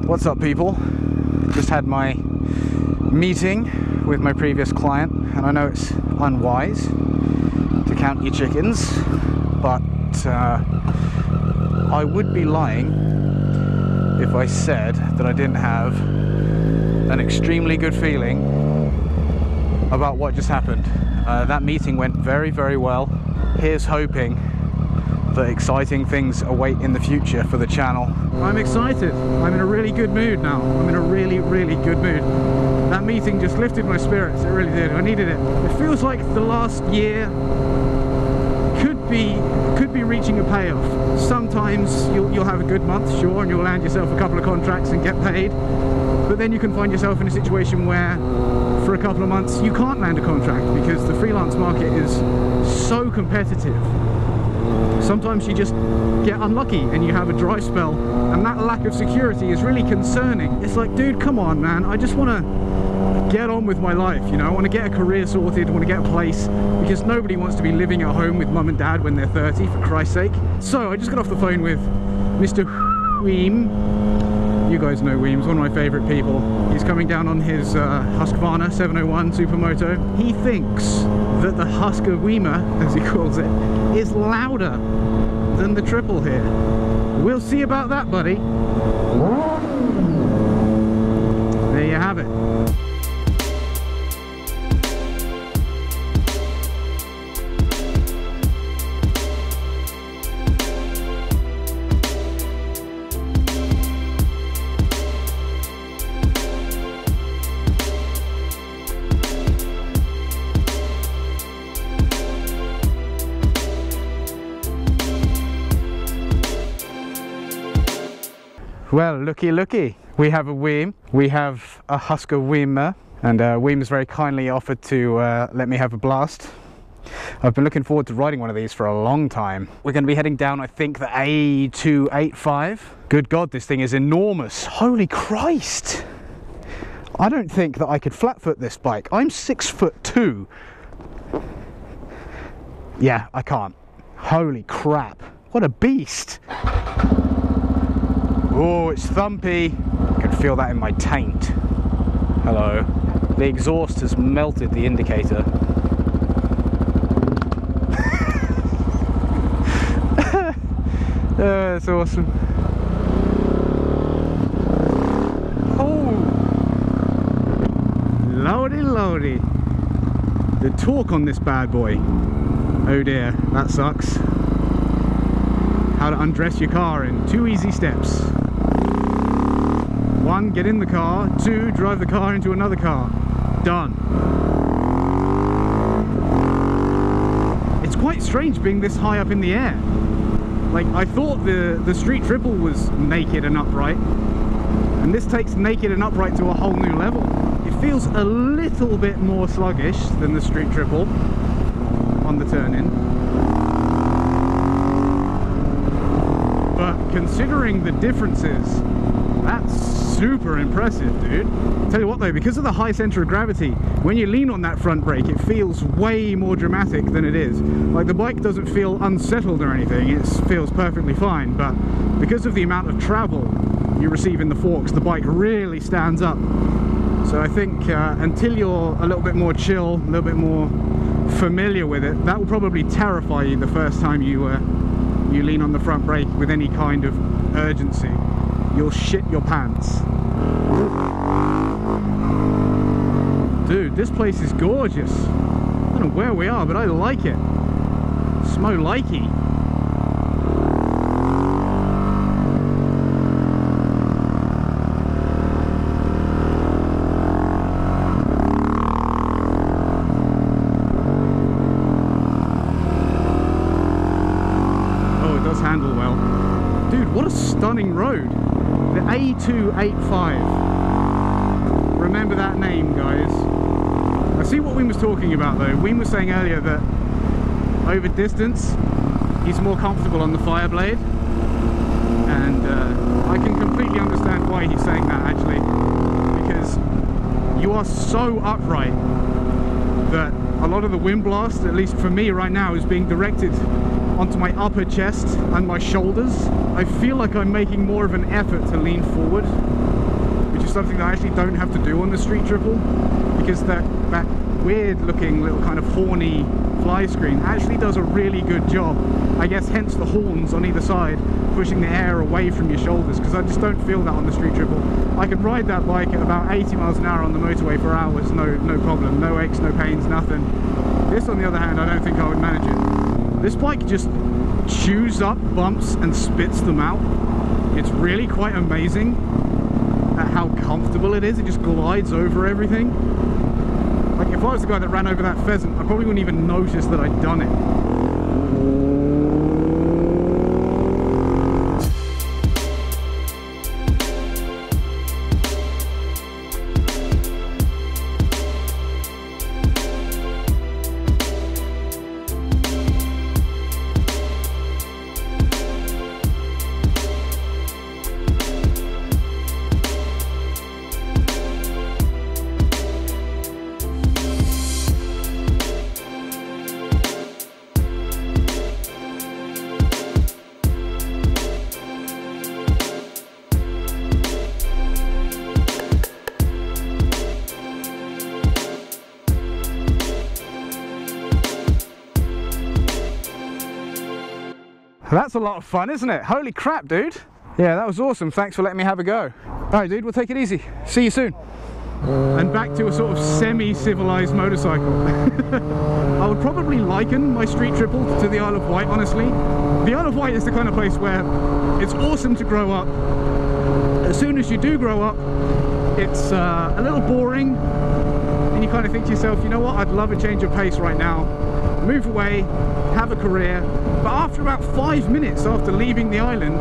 What's up, people? Just had my meeting with my previous client, and I know it's unwise to count your chickens, but I would be lying if I said that I didn't have an extremely good feeling about what just happened. That meeting went very, very well. Here's hoping that exciting things await in the future for the channel. I'm excited. I'm in a really good mood now. I'm in a really, really good mood. That meeting just lifted my spirits. It really did. I needed it. It feels like the last year could be reaching a payoff. Sometimes you'll have a good month, sure, and you'll land yourself a couple of contracts and get paid. But then you can find yourself in a situation where for a couple of months you can't land a contract because the freelance market is so competitive. Sometimes you just get unlucky and you have a dry spell, and that lack of security is really concerning. It's like, dude, come on, man. I just want to get on with my life, you know. I want to get a career sorted, I want to get a place, because nobody wants to be living at home with mum and dad when they're 30, for Christ's sake. So I just got off the phone with Mr. Weeem. You guys know Weeem's one of my favourite people. He's coming down on his Husky 701 Supermoto. He thinks that the Husky, as he calls it, is louder than the triple here. We'll see about that, buddy. There you have it. Well, looky, we have a Weeem, we have a Husky Weemer, and Weeem has very kindly offered to let me have a blast. I've been looking forward to riding one of these for a long time. We're going to be heading down, I think, the A285. Good God, this thing is enormous. Holy Christ! I don't think that I could flat-foot this bike. I'm 6'2". Yeah, I can't. Holy crap. What a beast. Oh, it's thumpy. I can feel that in my taint. Hello. The exhaust has melted the indicator. That's awesome. Oh! Lordy, lordy. The torque on this bad boy. Oh dear, that sucks. How to undress your car in 2 easy steps. 1, get in the car. 2, drive the car into another car. Done. It's quite strange being this high up in the air. Like, I thought the street triple was naked and upright, and this takes naked and upright to a whole new level. It feels a little bit more sluggish than the street triple on the turn-in. But considering the differences, that's super impressive, dude. Tell you what though, because of the high center of gravity, when you lean on that front brake, it feels way more dramatic than it is. Like, the bike doesn't feel unsettled or anything, it feels perfectly fine, but because of the amount of travel you receive in the forks, the bike really stands up. So I think until you're a little bit more chill, a little bit more familiar with it, that will probably terrify you the first time you lean on the front brake with any kind of urgency. You'll shit your pants. Dude, this place is gorgeous. I don't know where we are, but I like it. Smo-likey. Oh, it does handle well. Dude, what a stunning road. The A285. Remember that name, guys. I see what Weeem was talking about though. Weeem was saying earlier that over distance he's more comfortable on the Fireblade, and I can completely understand why he's saying that, actually, because you are so upright that a lot of the wind blast, at least for me right now, is being directed onto my upper chest and my shoulders. I feel like I'm making more of an effort to lean forward, which is something that I actually don't have to do on the Street Triple, because that weird looking little kind of horny fly screen actually does a really good job. I guess hence the horns on either side, pushing the air away from your shoulders, because I just don't feel that on the Street Triple. I can ride that bike at about 80 miles an hour on the motorway for hours, no problem, no aches, no pains, nothing. This, on the other hand, I don't think I would manage it. This bike just chews up bumps and spits them out. It's really quite amazing at how comfortable it is. It just glides over everything. Like, if I was the guy that ran over that pheasant, I probably wouldn't even notice that I'd done it. That's a lot of fun, isn't it? Holy crap, dude. Yeah, that was awesome. Thanks for letting me have a go. All right, dude, we'll take it easy. See you soon. And back to a sort of semi-civilized motorcycle. I would probably liken my Street Triple to the Isle of Wight, honestly. The Isle of Wight is the kind of place where it's awesome to grow up. As soon as you do grow up, it's a little boring, and you kind of think to yourself, you know what, I'd love a change of pace right now. Move away, have a career. But after about 5 minutes after leaving the island,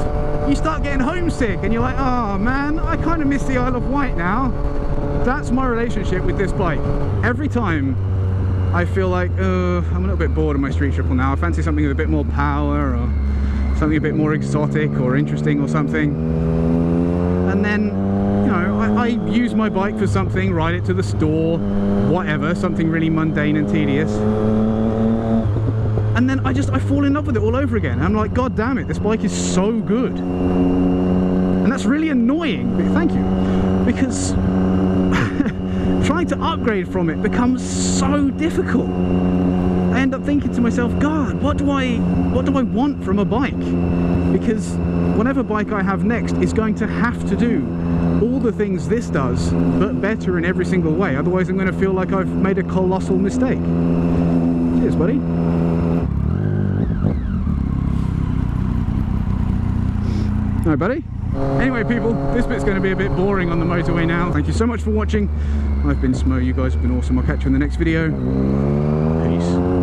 you start getting homesick and you're like, oh man, I kind of miss the Isle of Wight now. That's my relationship with this bike. Every time I feel like, I'm a little bit bored of my Street Triple now, I fancy something with a bit more power or something a bit more exotic or interesting or something. And then, you know, I use my bike for something, ride it to the store, whatever, something really mundane and tedious. And then I fall in love with it all over again. I'm like, God damn it, this bike is so good. And that's really annoying, but thank you. Because trying to upgrade from it becomes so difficult. I end up thinking to myself, God, what do I want from a bike? Because whatever bike I have next is going to have to do all the things this does, but better in every single way. Otherwise I'm going to feel like I've made a colossal mistake. Cheers, buddy. Alright, buddy. Anyway, people, this bit's going to be a bit boring on the motorway now. Thank you so much for watching. I've been Smo, you guys have been awesome. I'll catch you in the next video. Peace.